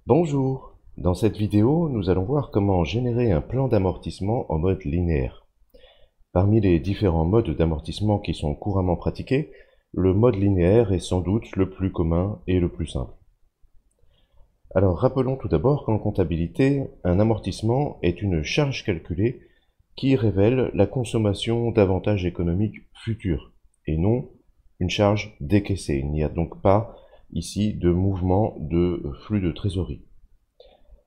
Bonjour, dans cette vidéo, nous allons voir comment générer un plan d'amortissement en mode linéaire. Parmi les différents modes d'amortissement qui sont couramment pratiqués, le mode linéaire est sans doute le plus commun et le plus simple. Alors rappelons tout d'abord qu'en comptabilité, un amortissement est une charge calculée qui révèle la consommation d'avantages économiques futurs et non une charge décaissée. Il n'y a donc pas ici de mouvement de flux de trésorerie.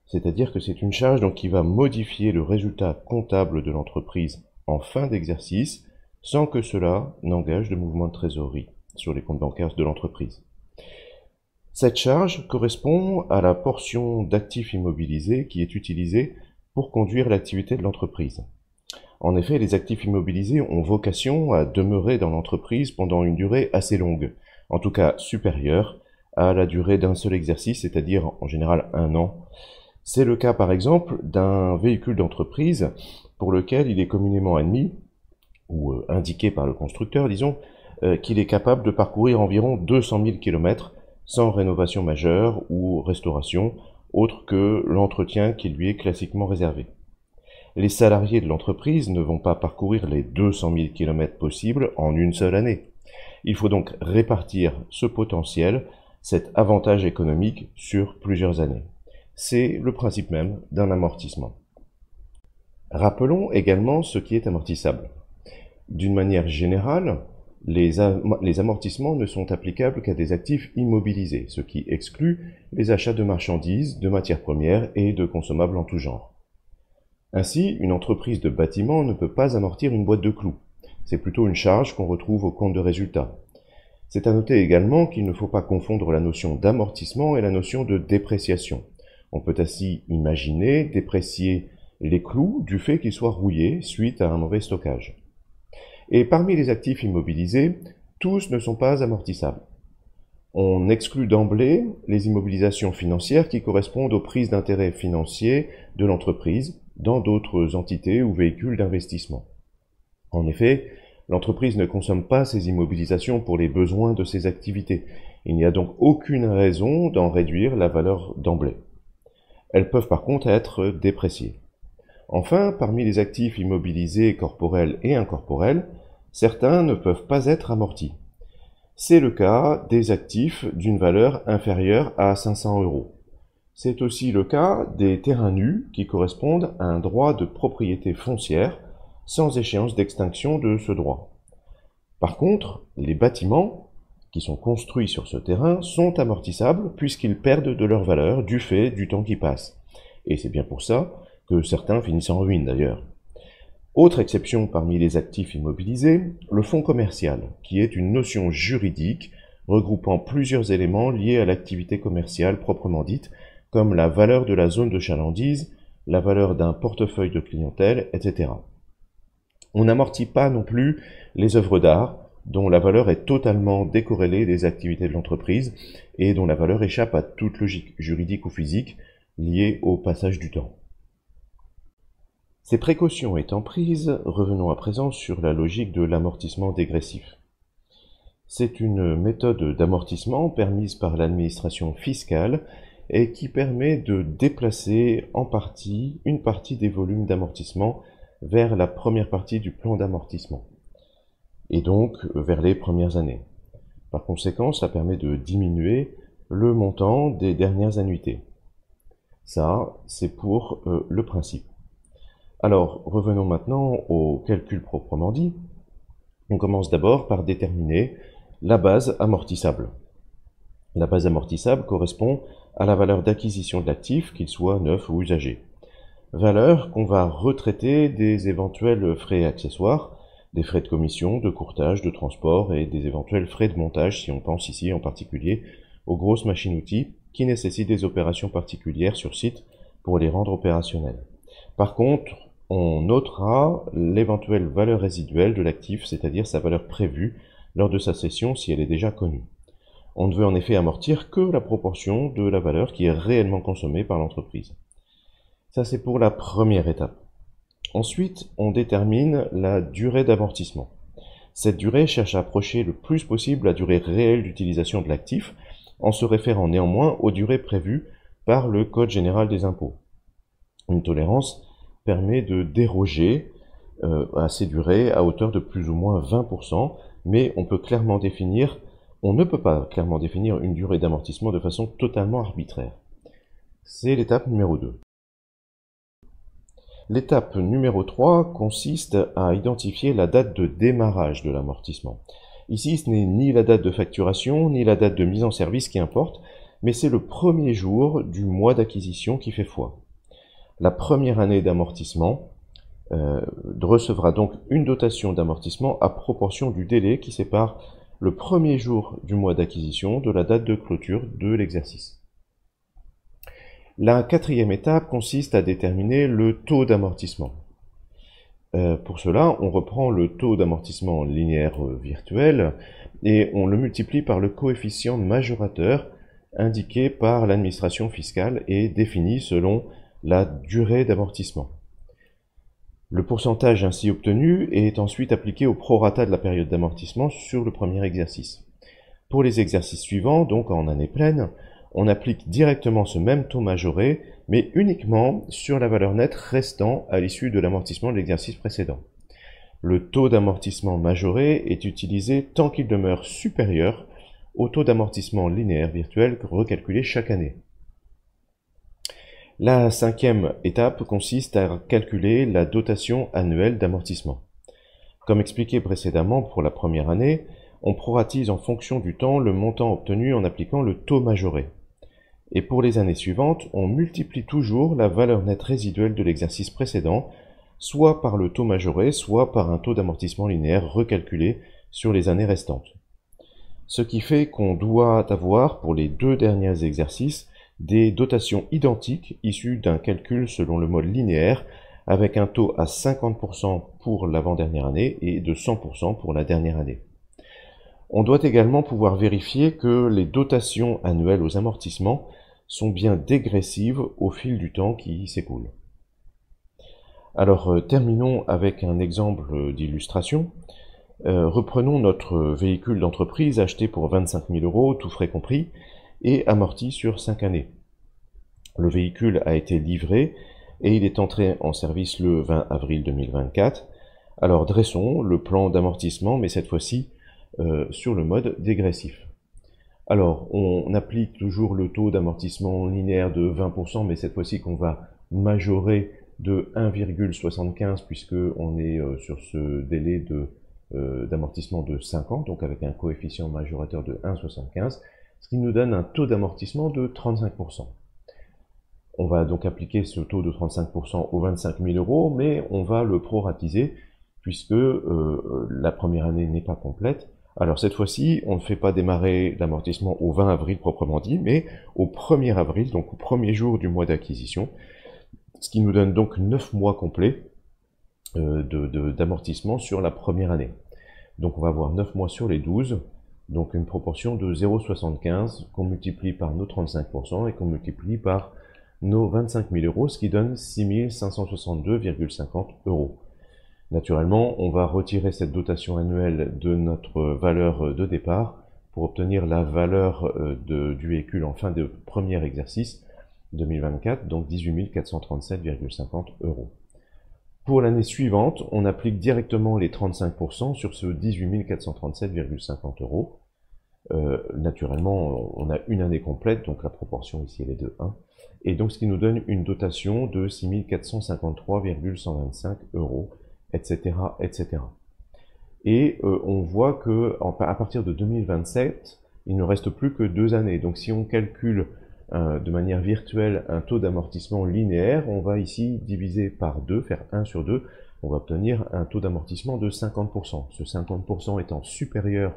C'est-à-dire que c'est une charge qui va modifier le résultat comptable de l'entreprise en fin d'exercice sans que cela n'engage de mouvement de trésorerie sur les comptes bancaires de l'entreprise. Cette charge correspond à la portion d'actifs immobilisés qui est utilisée pour conduire l'activité de l'entreprise. En effet, les actifs immobilisés ont vocation à demeurer dans l'entreprise pendant une durée assez longue, en tout cas supérieure à la durée d'un seul exercice, c'est-à-dire en général 1 an. C'est le cas par exemple d'un véhicule d'entreprise pour lequel il est communément admis, ou indiqué par le constructeur, disons, qu'il est capable de parcourir environ 200 000 km sans rénovation majeure ou restauration, autre que l'entretien qui lui est classiquement réservé. Les salariés de l'entreprise ne vont pas parcourir les 200 000 km possibles en une seule année. Il faut donc répartir ce potentiel, cet avantage économique, sur plusieurs années. C'est le principe même d'un amortissement. Rappelons également ce qui est amortissable. D'une manière générale, les amortissements ne sont applicables qu'à des actifs immobilisés, ce qui exclut les achats de marchandises, de matières premières et de consommables en tout genre. Ainsi, une entreprise de bâtiment ne peut pas amortir une boîte de clous. C'est plutôt une charge qu'on retrouve au compte de résultat. C'est à noter également qu'il ne faut pas confondre la notion d'amortissement et la notion de dépréciation. On peut ainsi imaginer déprécier les clous du fait qu'ils soient rouillés suite à un mauvais stockage. Et parmi les actifs immobilisés, tous ne sont pas amortissables. On exclut d'emblée les immobilisations financières qui correspondent aux prises d'intérêt financiers de l'entreprise dans d'autres entités ou véhicules d'investissement. En effet, l'entreprise ne consomme pas ces immobilisations pour les besoins de ses activités. Il n'y a donc aucune raison d'en réduire la valeur d'emblée. Elles peuvent par contre être dépréciées. Enfin, parmi les actifs immobilisés corporels et incorporels, certains ne peuvent pas être amortis. C'est le cas des actifs d'une valeur inférieure à 500 €. C'est aussi le cas des terrains nus qui correspondent à un droit de propriété foncière sans échéance d'extinction de ce droit. Par contre, les bâtiments qui sont construits sur ce terrain sont amortissables puisqu'ils perdent de leur valeur du fait du temps qui passe. Et c'est bien pour ça que certains finissent en ruine d'ailleurs. Autre exception parmi les actifs immobilisés, le fonds commercial, qui est une notion juridique regroupant plusieurs éléments liés à l'activité commerciale proprement dite, comme la valeur de la zone de chalandise, la valeur d'un portefeuille de clientèle, etc. On n'amortit pas non plus les œuvres d'art, dont la valeur est totalement décorrélée des activités de l'entreprise et dont la valeur échappe à toute logique juridique ou physique liée au passage du temps. Ces précautions étant prises, revenons à présent sur la logique de l'amortissement dégressif. C'est une méthode d'amortissement permise par l'administration fiscale et qui permet de déplacer en partie une partie des volumes d'amortissement vers la première partie du plan d'amortissement, et donc vers les premières années. Par conséquent, ça permet de diminuer le montant des dernières annuités. Ça, c'est pour le principe. Alors, revenons maintenant au calcul proprement dit. On commence d'abord par déterminer la base amortissable. La base amortissable correspond à la valeur d'acquisition de l'actif, qu'il soit neuf ou usagé. Valeur qu'on va retraiter des éventuels frais accessoires, des frais de commission, de courtage, de transport et des éventuels frais de montage, si on pense ici en particulier aux grosses machines-outils qui nécessitent des opérations particulières sur site pour les rendre opérationnelles. Par contre, on notera l'éventuelle valeur résiduelle de l'actif, c'est-à-dire sa valeur prévue lors de sa cession si elle est déjà connue. On ne veut en effet amortir que la proportion de la valeur qui est réellement consommée par l'entreprise. Ça, c'est pour la première étape. Ensuite, on détermine la durée d'amortissement. Cette durée cherche à approcher le plus possible la durée réelle d'utilisation de l'actif, en se référant néanmoins aux durées prévues par le Code général des impôts. Une tolérance permet de déroger à ces durées à hauteur de plus ou moins 20%, mais on ne peut pas clairement définir une durée d'amortissement de façon totalement arbitraire. C'est l'étape numéro 2. L'étape numéro 3 consiste à identifier la date de démarrage de l'amortissement. Ici, ce n'est ni la date de facturation, ni la date de mise en service qui importe, mais c'est le premier jour du mois d'acquisition qui fait foi. La première année d'amortissement recevra donc une dotation d'amortissement à proportion du délai qui sépare le premier jour du mois d'acquisition de la date de clôture de l'exercice. La quatrième étape consiste à déterminer le taux d'amortissement. Pour cela, on reprend le taux d'amortissement linéaire virtuel et on le multiplie par le coefficient majorateur indiqué par l'administration fiscale et défini selon la durée d'amortissement. Le pourcentage ainsi obtenu est ensuite appliqué au prorata de la période d'amortissement sur le premier exercice. Pour les exercices suivants, donc en année pleine, on applique directement ce même taux majoré, mais uniquement sur la valeur nette restant à l'issue de l'amortissement de l'exercice précédent. Le taux d'amortissement majoré est utilisé tant qu'il demeure supérieur au taux d'amortissement linéaire virtuel recalculé chaque année. La cinquième étape consiste à calculer la dotation annuelle d'amortissement. Comme expliqué précédemment pour la première année, on proratise en fonction du temps le montant obtenu en appliquant le taux majoré. Et pour les années suivantes, on multiplie toujours la valeur nette résiduelle de l'exercice précédent, soit par le taux majoré, soit par un taux d'amortissement linéaire recalculé sur les années restantes. Ce qui fait qu'on doit avoir, pour les 2 derniers exercices, des dotations identiques issues d'un calcul selon le mode linéaire, avec un taux à 50% pour l'avant-dernière année et de 100% pour la dernière année. On doit également pouvoir vérifier que les dotations annuelles aux amortissements sont bien dégressives au fil du temps qui s'écoule. Alors, terminons avec un exemple d'illustration. Reprenons notre véhicule d'entreprise acheté pour 25 000 €, tout frais compris, et amorti sur 5 années. Le véhicule a été livré et il est entré en service le 20 avril 2024. Alors, dressons le plan d'amortissement, mais cette fois-ci sur le mode dégressif. Alors, on applique toujours le taux d'amortissement linéaire de 20%, mais cette fois-ci qu'on va majorer de 1,75 puisque on est sur ce délai d'amortissement de 5 ans, donc avec un coefficient majorateur de 1,75, ce qui nous donne un taux d'amortissement de 35%. On va donc appliquer ce taux de 35% aux 25 000 €, mais on va le proratiser puisque la première année n'est pas complète. Alors cette fois-ci, on ne fait pas démarrer l'amortissement au 20 avril proprement dit, mais au 1er avril, donc au premier jour du mois d'acquisition, ce qui nous donne donc 9 mois complets d'amortissement sur la première année. Donc on va avoir 9 mois sur les 12, donc une proportion de 0,75 qu'on multiplie par nos 35% et qu'on multiplie par nos 25 000 €, ce qui donne 6 562,50 €. Naturellement, on va retirer cette dotation annuelle de notre valeur de départ pour obtenir la valeur du véhicule en fin de premier exercice 2024, donc 18 437,50 €. Pour l'année suivante, on applique directement les 35% sur ce 18 437,50 €. Naturellement, on a une année complète, donc la proportion ici elle est de 1. Et donc ce qui nous donne une dotation de 6 453,125 €. Etc., etc. Et on voit que à partir de 2027, il ne reste plus que 2 années. Donc si on calcule de manière virtuelle un taux d'amortissement linéaire, on va ici diviser par 2, faire 1 sur 2, on va obtenir un taux d'amortissement de 50%. Ce 50% étant supérieur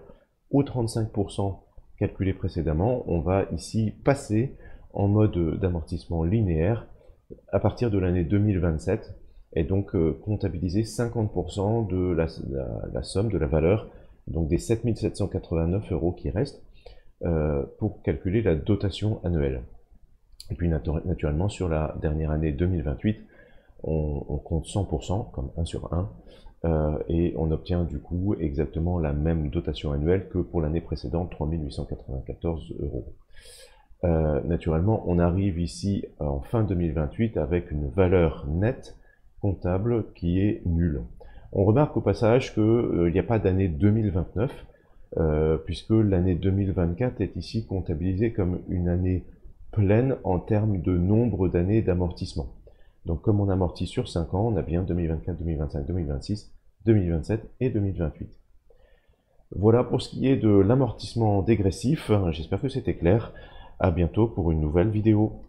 aux 35% calculés précédemment, on va ici passer en mode d'amortissement linéaire à partir de l'année 2027, et donc comptabiliser 50% de la somme, de la valeur, donc des 7 789 € qui restent, pour calculer la dotation annuelle. Et puis naturellement, sur la dernière année 2028, on compte 100%, comme 1 sur 1, et on obtient du coup exactement la même dotation annuelle que pour l'année précédente, 3 894 €. Naturellement, on arrive ici en fin 2028 avec une valeur nette comptable qui est nulle. On remarque au passage qu'il n'y a pas d'année 2029, puisque l'année 2024 est ici comptabilisée comme une année pleine en termes de nombre d'années d'amortissement. Donc comme on amortit sur 5 ans, on a bien 2024, 2025, 2026, 2027 et 2028. Voilà pour ce qui est de l'amortissement dégressif. J'espère que c'était clair. À bientôt pour une nouvelle vidéo.